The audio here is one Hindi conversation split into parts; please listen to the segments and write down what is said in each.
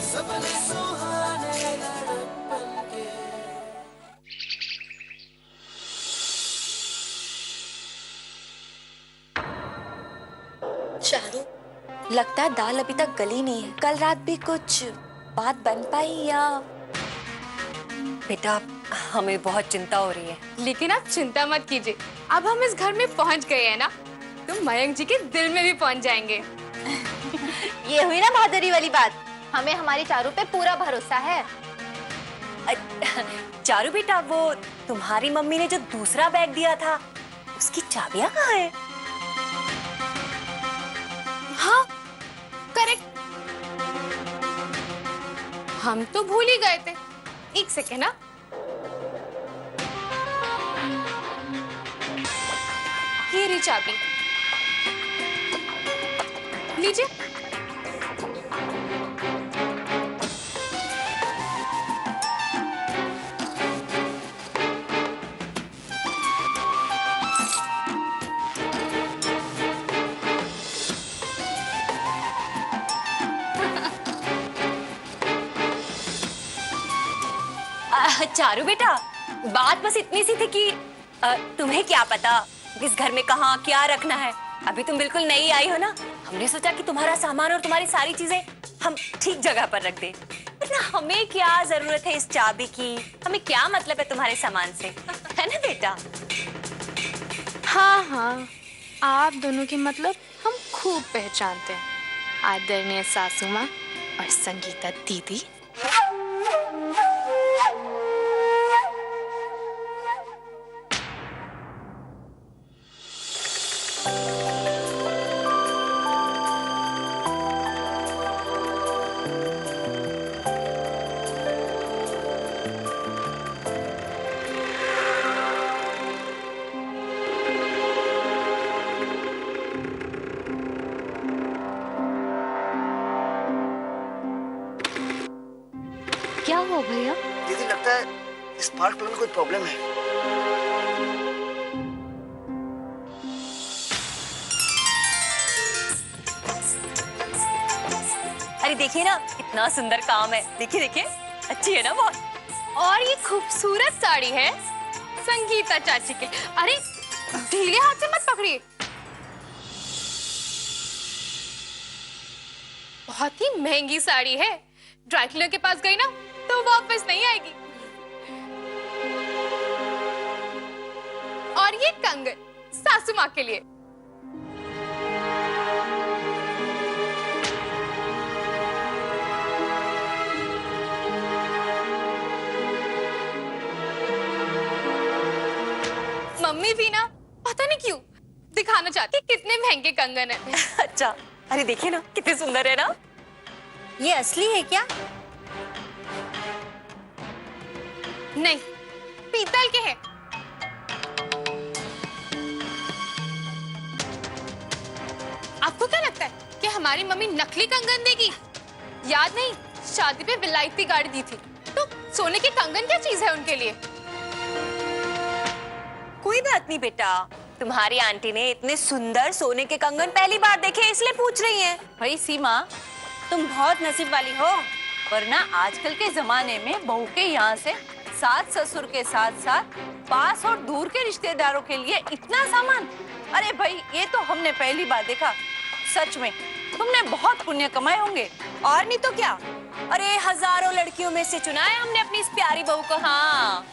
सपने सुहाने लड़कपन के। चारू, लगता है दाल अभी तक गली नहीं है। कल रात भी कुछ बात बन पाई या? बेटा, हमें बहुत चिंता हो रही है। लेकिन आप चिंता मत कीजिए, अब हम इस घर में पहुंच गए हैं ना, तो मयंक जी के दिल में भी पहुंच जाएंगे। ये हुई ना बहादुरी वाली बात। हमें हमारी चारू पे पूरा भरोसा है। चारू बेटा, वो तुम्हारी मम्मी ने जो दूसरा बैग दिया था, उसकी चाबियां कहाँ है? हाँ, करेक्ट। हम तो भूल ही गए थे। एक सेकेंड ना। ये रही चाबी, लीजिए। चारू बेटा, बात बस इतनी सी थी कि तुम्हें क्या पता इस घर में कहाँ क्या रखना है। अभी तुम बिल्कुल नई आई हो ना, हमने सोचा कि तुम्हारा सामान और तुम्हारी सारी चीजें हम ठीक जगह पर रख दें। वरना हमें क्या जरूरत है इस चाबी की, हमें क्या मतलब है तुम्हारे सामान से, है ना बेटा? हाँ हाँ, आप दोनों के मतलब हम खूब पहचानते हैं, आदरणीय सासू माँ और संगीता दीदी। क्या हुआ भैया? दीदी, लगता है स्पार्क प्लग में कोई प्रॉब्लम है। अरे देखिए ना, इतना सुंदर काम है। देखिए देखिए, अच्छी है ना बहुत। और ये खूबसूरत साड़ी है संगीता चाची के। अरे ढीले हाथ से मत पकड़िए, बहुत ही महंगी साड़ी है। ड्राई क्लीनर के पास गई ना तो वापस नहीं आएगी। और ये कंगन सासू माँ के लिए। मम्मी भी ना पता नहीं क्यों दिखाना चाहती कितने महंगे कंगन है। अच्छा, अरे देखिए ना कितने सुंदर है ना। ये असली है क्या? नहीं, पीतल के हैं। आपको क्या लगता है कि हमारी मम्मी नकली कंगन देगी? याद नहीं, शादी पे विलायती गाड़ी दी थी, तो सोने के कंगन क्या चीज है उनके लिए? कोई बात नहीं बेटा, तुम्हारी आंटी ने इतने सुंदर सोने के कंगन पहली बार देखे, इसलिए पूछ रही हैं। भाई सीमा, तुम बहुत नसीब वाली हो, वरना आजकल के जमाने में बहू के यहाँ से सास ससुर के साथ साथ पास और दूर के रिश्तेदारों के लिए इतना सामान। अरे भाई, ये तो हमने पहली बार देखा। सच में तुमने बहुत पुण्य कमाए होंगे। और नहीं तो क्या, अरे हजारों लड़कियों में से चुना है हमने अपनी इस प्यारी बहू को। हाँ,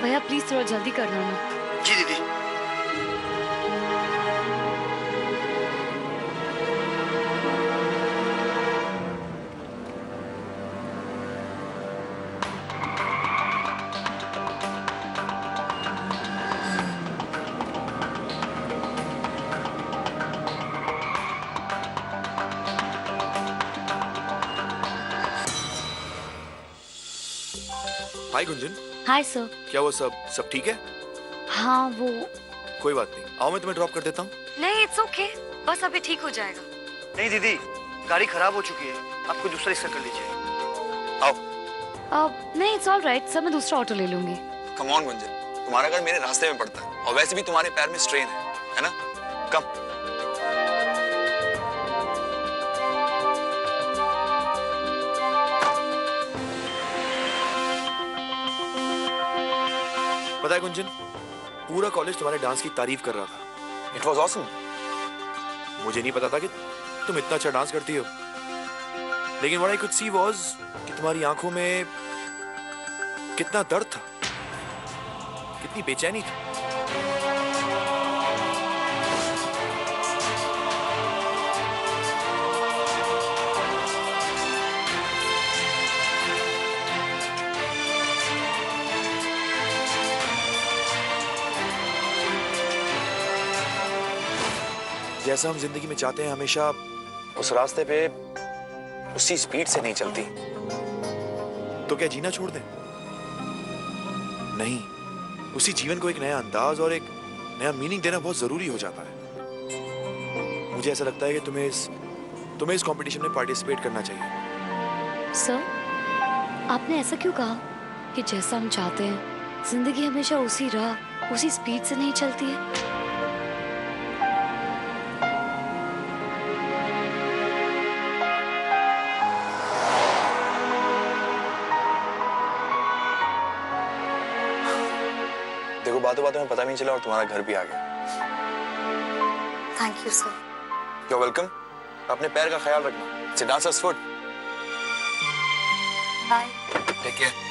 भैया प्लीज थोड़ा जल्दी कर लो ना। जी दीदी। हाय गुंजन। Hi sir. क्या वो सब ठीक है? हाँ वो कोई बात नहीं, आओ मैं तुम्हें ड्रॉप कर देता हूँ। नहीं, इट्स ओके, बस अभी ठीक हो जाएगा। नहीं दीदी, गाड़ी खराब हो चुकी है, आपको दूसरा हिस्सा कर लीजिए। आओ। नहीं, इट्स ऑल राइट सर, मैं दूसरा ऑटो ले लूंगी। कम ऑन गुंजन, तुम्हारा घर मेरे रास्ते में पड़ता है और वैसे भी तुम्हारे पैर में स्ट्रेन है ना? कम। पता है गुंजन, पूरा कॉलेज तुम्हारे डांस की तारीफ कर रहा था। It was awesome. मुझे नहीं पता था कि तुम इतना अच्छा डांस करती हो, लेकिन what I could she was कि तुम्हारी आंखों में कितना दर्द था, कितनी बेचैनी थी। जैसा हम जिंदगी में चाहते हैं, हमेशा उस रास्ते पे उसी स्पीड से नहीं चलती। तो क्या जीना छोड़ दें? नहीं, उसी जीवन को एक नया अंदाज और एक नया मीनिंग देना बहुत जरूरी हो जाता है। मुझे ऐसा लगता है कि तुम्हें इस कंपटीशन में पार्टिसिपेट करना चाहिए। सर, आपने ऐसा क्यों कहा कि जैसा हम चाहते हैं, जिंदगी हमेशा उसी राह, उसी स्पीड से नहीं चलती है? देखो, बातों बातों में पता नहीं चला और तुम्हारा घर भी आ गया। Thank you sir. You welcome. अपने पैर का ख्याल रखना। It's a dancer's foot. Bye. Take care.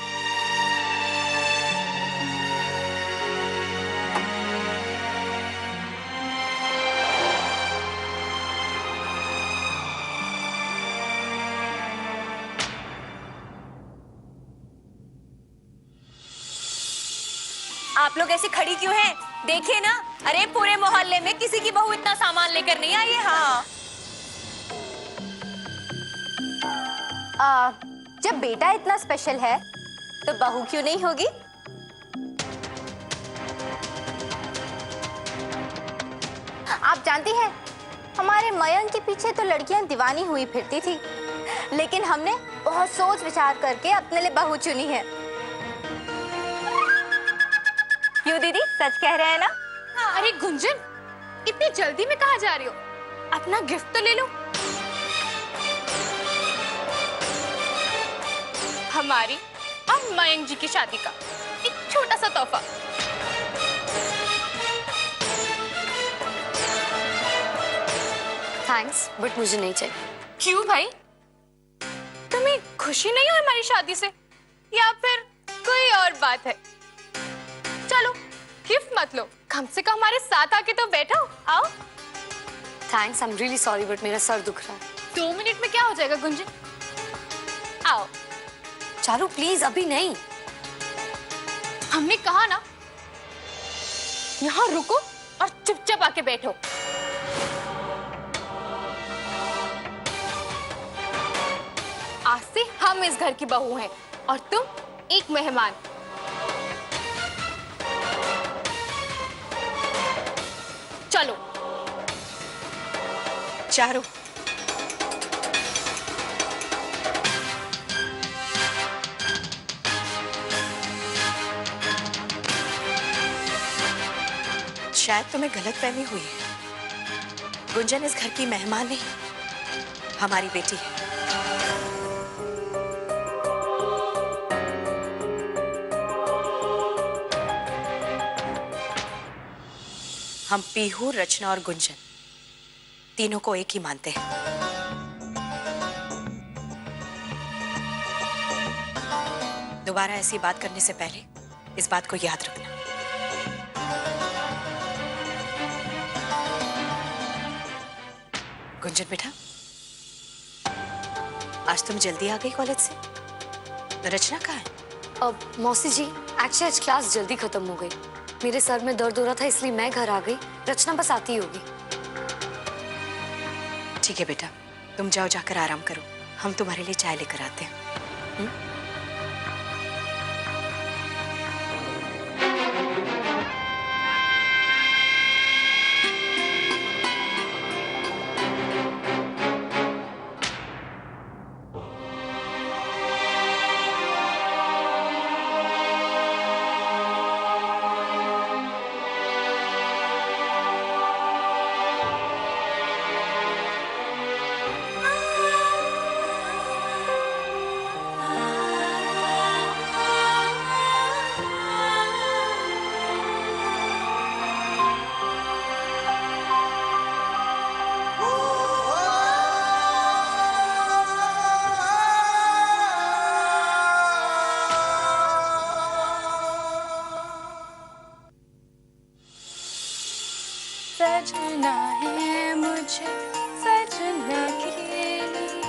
आप लोग ऐसे खड़ी क्यों हैं? देखिए ना, अरे पूरे मोहल्ले में किसी की बहू इतना सामान लेकर नहीं आई है। हाँ, जब बेटा इतना स्पेशल है तो बहू क्यों नहीं होगी? आप जानती हैं, हमारे मयंक के पीछे तो लड़कियां दीवानी हुई फिरती थी, लेकिन हमने बहुत सोच विचार करके अपने लिए बहू चुनी है। क्यों दीदी, सच कह रहे हैं ना? अरे गुंजन, इतनी जल्दी में कहाँ जा रही हो? अपना गिफ्ट तो ले लो। हमारी और मयंक जी की शादी का एक छोटा सा तोहफा। थैंक्स, बट मुझे नहीं चाहिए। क्यों भाई? तुम्हें खुशी नहीं हो हमारी शादी से, या फिर कोई और बात है? चलो, गिफ्ट मत लो, कम से कम हमारे साथ आके तो बैठो। आओ। Thanks, I am really sorry, but मेरा सर दुख रहा है। 2 मिनट में क्या हो जाएगा गुंजन? आओ। चारू प्लीज, अभी नहीं। हमने कहा ना, यहाँ रुको और चुपचाप आके बैठो। आज से हम इस घर की बहू हैं और तुम एक मेहमान। चलो। चारू, शायद तुम्हें गलतफहमी हुई है। गुंजन इस घर की मेहमान नहीं, हमारी बेटी है। हम पीहू, रचना और गुंजन तीनों को एक ही मानते हैं। दोबारा ऐसी बात करने से पहले इस बात को याद रखना। गुंजन बेटा, आज तुम जल्दी आ गई कॉलेज से। रचना कहाँ है? अब मौसी जी, एक्चुअली आज क्लास जल्दी खत्म हो गई। मेरे सर में दर्द हो रहा था, इसलिए मैं घर आ गई। रचना बस आती होगी। ठीक है बेटा, तुम जाओ, जाकर आराम करो। हम तुम्हारे लिए चाय लेकर आते हैं। सजना है मुझे सजना के लिए।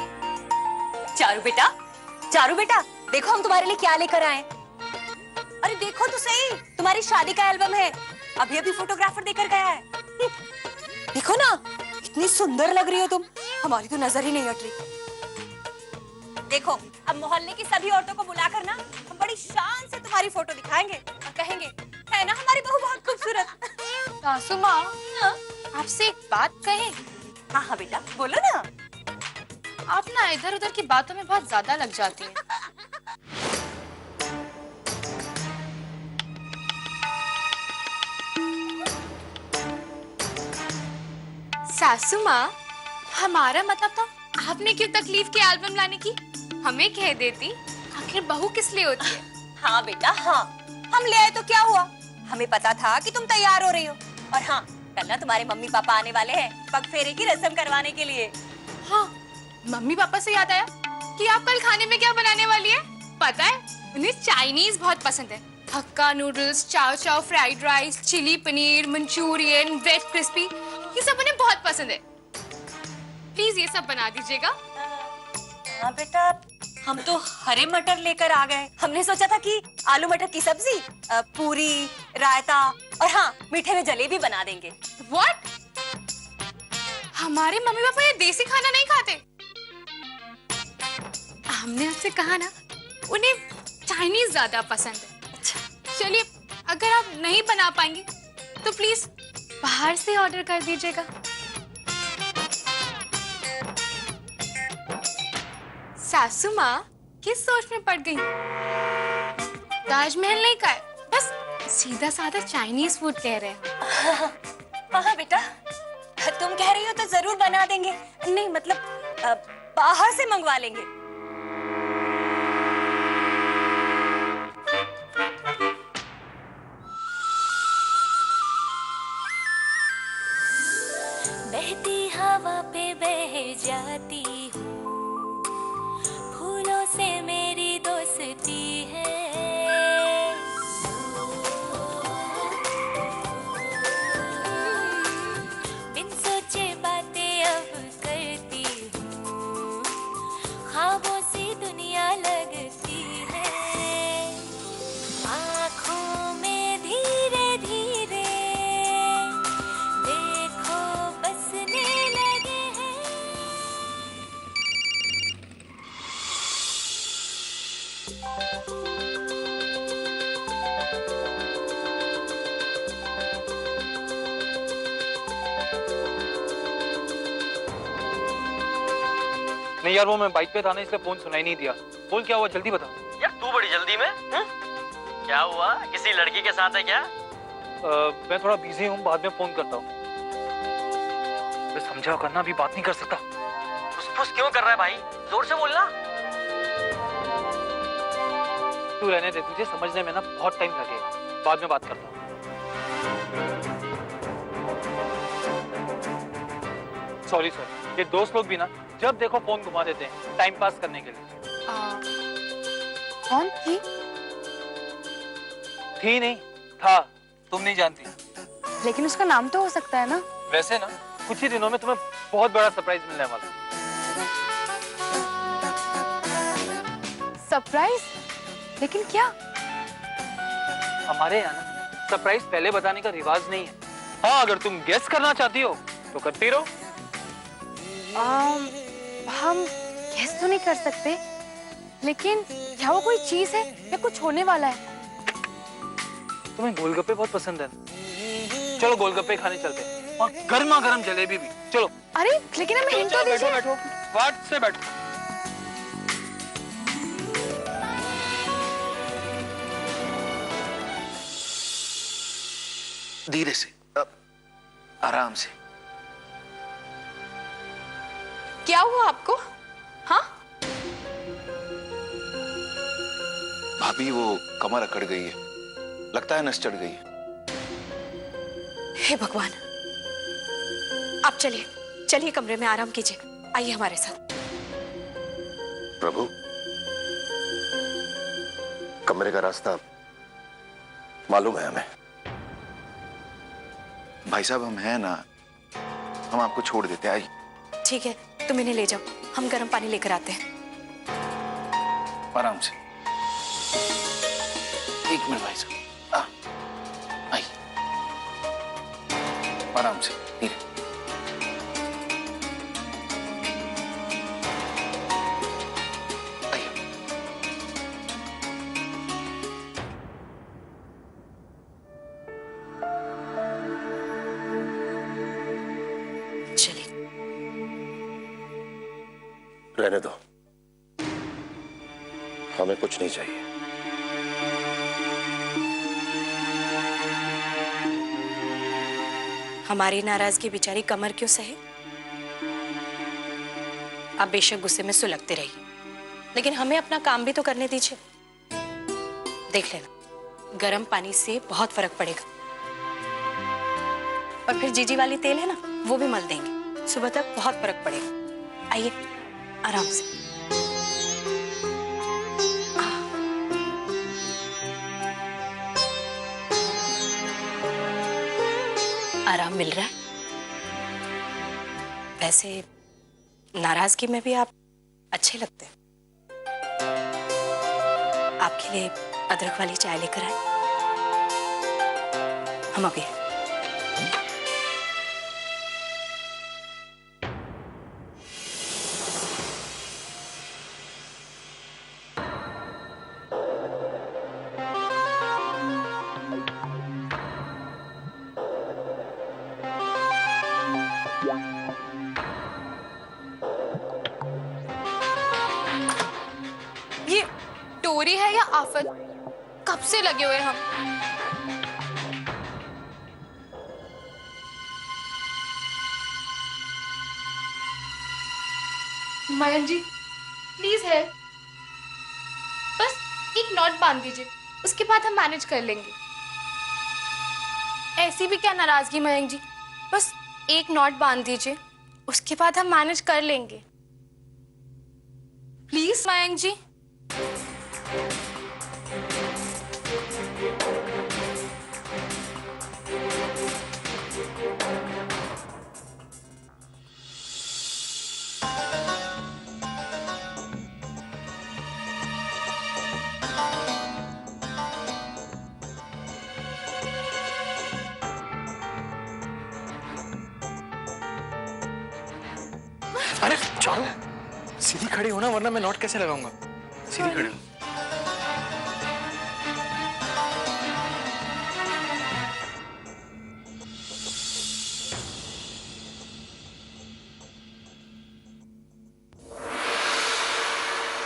चारू बेटा देखो हम तुम्हारे लिए क्या लेकर आए हैं। अरे देखो तो सही, तुम्हारी शादी का एल्बम है, अभी अभी फोटोग्राफर देकर गया है। देखो ना, इतनी सुंदर लग रही हो तुम, हमारी तो नजर ही नहीं हट रही। देखो अब मोहल्ले की सभी औरतों को बुलाकर ना हम बड़ी शान से तुम्हारी फोटो दिखाएंगे और कहेंगे है ना हमारी बहू बहुत खूबसूरत। सासू माँ, आपसे एक बात कहे? हाँ हाँ बेटा बोलो ना। आप ना इधर उधर की बातों में बहुत ज्यादा लग जाती हैं। सासू माँ, हमारा मतलब था आपने क्यों तकलीफ की एल्बम लाने की? हमें कह देती, आखिर बहू किस लिए होती है? हाँ बेटा हाँ, हम ले आए तो क्या हुआ, हमें पता था कि तुम तैयार हो रही हो। और हाँ, कल ना तुम्हारे मम्मी पापा आने वाले हैं पग फेरे की रस्म करवाने के लिए। हाँ, मम्मी पापा से याद आया कि आप कल खाने में क्या बनाने वाली है? पता है, उन्हें चाइनीज बहुत पसंद है। हक्का noodles, chow chow fried rice, chilli paneer, Manchurian, veg crispy, ये सब उन्हें बहुत पसंद है। प्लीज ये सब बना दीजिएगा। हाँ बेटा, हम तो हरे मटर लेकर आ गए। हमने सोचा था कि आलू मटर की सब्जी, पूरी, रायता और हाँ मीठे में जलेबी बना देंगे। What? हमारे मम्मी पापा ये देसी खाना नहीं खाते। हमने आपसे कहा ना, उन्हें चाइनीज ज्यादा पसंद है। अच्छा, चलिए अगर आप नहीं बना पाएंगे तो प्लीज बाहर से ऑर्डर कर दीजिएगा। सासू माँ किस सोच में पड़ गई? ताजमहल नहीं खाए, बस सीधा साधा चाइनीज फूड कह रहे हैं। हाँ बेटा, तुम कह रही हो तो जरूर बना देंगे। नहीं मतलब बाहर से मंगवा लेंगे। बहती हवा पे बह जाती हूँ, फूलों से मेरी दोस्ती है। बिन सोचे बातें अब करती हूँ, ख्वाबों सी दुनिया लगती है। आँखों में धीरे धीरे देखो बसने लगे हैं। नहीं यार, वो मैं बाइक पे था ना, इसलिए फोन सुनाई नहीं दिया। बोल क्या हुआ, जल्दी बता। यार तू बड़ी जल्दी में है? क्या हुआ, किसी लड़की के साथ है क्या? मैं थोड़ा बिजी हूँ, बाद में फोन करता हूँ। समझा करना, अभी बात नहीं कर सकता। फुस क्यों कर रहा है भाई, जोर से बोलना। तू रहने दे, तुझे समझने में ना बहुत टाइम लगेगा, बाद में बात करता हूँ। सॉरी, ये दोस्त लोग भी ना जब देखो फोन घुमा देते हैं टाइम पास करने के लिए। कौन थी? थी नहीं, था, तुम नहीं जानती। लेकिन उसका नाम तो हो सकता है ना? वैसे ना कुछ ही दिनों में तुम्हें बहुत बड़ा सरप्राइज मिलने वाला है। सरप्राइज? लेकिन क्या? हमारे यहाँ ना सरप्राइज पहले बताने का रिवाज नहीं है। हाँ, अगर तुम गेस करना चाहती हो तो करती रहो। हम गेस तो नहीं कर सकते, लेकिन क्या वो कोई चीज है या कुछ होने वाला है? तुम्हें गोलगप्पे बहुत पसंद है, चलो गोलगप्पे खाने चलते हैं, और गर्मा गर्म जलेबी भी। चलो। अरे लेकिन हमें हिंट तो दीजिए। बैठो, वाट से बैठो। धीरे से, आराम से। क्या हुआ आपको? हाँ? भाभी वो कमर अकड़ गई है, लगता है नस चढ़ गई है। हे भगवान, आप चलिए चलिए कमरे में आराम कीजिए, आइए हमारे साथ। प्रभु, कमरे का रास्ता मालूम है हमें। भाई साहब हम हैं ना, हम आपको छोड़ देते हैं। आइए। ठीक है, तुम इन्हें ले जाओ, हम गर्म पानी लेकर आते हैं। आराम से। एक मिनट भाई साहब, आइए। आराम से, धीरे। रहने दो, हमें कुछ नहीं चाहिए। हमारी नाराजगी बेचारी कमर क्यों सहे? आप बेशक गुस्से में सुलगते रहिए, लेकिन हमें अपना काम भी तो करने दीजिए। देख लेना, गर्म पानी से बहुत फर्क पड़ेगा। और फिर जीजी वाली तेल है ना, वो भी मल देंगे, सुबह तक बहुत फर्क पड़ेगा। आइए, आराम से। आराम मिल रहा है? वैसे नाराजगी में भी आप अच्छे लगते हैं। आपके लिए अदरक वाली चाय लेकर आए। हम अभी ये टोरी है या आफत? कब से लगे हुए हम। मयंक जी प्लीज है, बस एक नॉट बांध दीजिए, उसके बाद हम मैनेज कर लेंगे। ऐसी भी क्या नाराजगी मयंक जी, बस एक नॉट बांध दीजिए, उसके बाद हम मैनेज कर लेंगे। प्लीज मयंक जी। अरे चारू, सीधी खड़ी हो ना, वरना मैं नोट कैसे लगाऊंगा। सीधी खड़ी हो।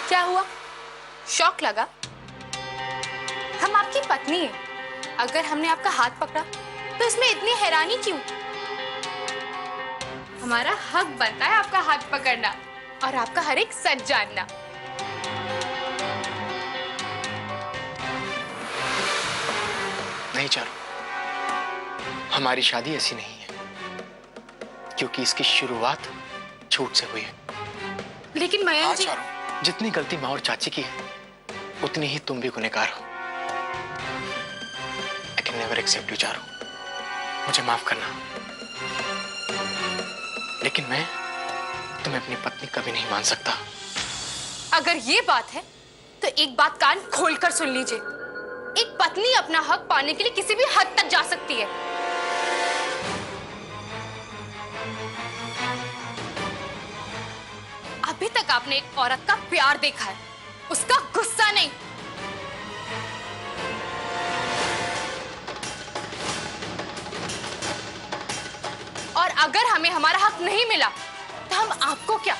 क्या हुआ? शॉक लगा? हम आपकी पत्नी हैं। अगर हमने आपका हाथ पकड़ा तो इसमें इतनी हैरानी क्यों? हमारा हक बनता है आपका हाथ पकड़ना और आपका हर एक सच जानना। नहीं चारू, हमारी शादी ऐसी नहीं है, क्योंकि इसकी शुरुआत झूठ से हुई है। लेकिन मयंक जी, जितनी गलती माँ और चाची की है, उतनी ही तुम भी गुनहगार हो। I can never accept you, Charu. मुझे माफ करना, लेकिन मैं तुम्हें अपनी पत्नी कभी नहीं मान सकता। अगर ये बात है तो एक बात कान खोलकर सुन लीजिए। एक पत्नी अपना हक पाने के लिए किसी भी हद तक जा सकती है। अभी तक आपने एक औरत का प्यार देखा है, उसका गुस्सा नहीं। और अगर हमें हमारा हक नहीं मिला तो हम आपको क्या,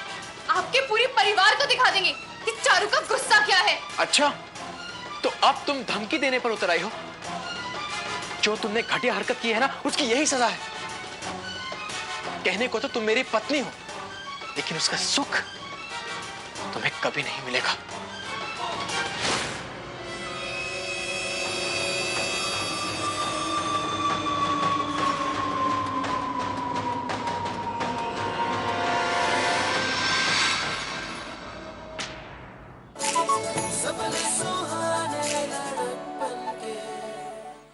आपके पूरे परिवार को दिखा देंगे कि चारू का गुस्सा क्या है। अच्छा, तो अब तुम धमकी देने पर उतर आई हो? जो तुमने घटिया हरकत की है ना, उसकी यही सजा है। कहने को तो तुम मेरी पत्नी हो, लेकिन उसका सुख तुम्हें कभी नहीं मिलेगा।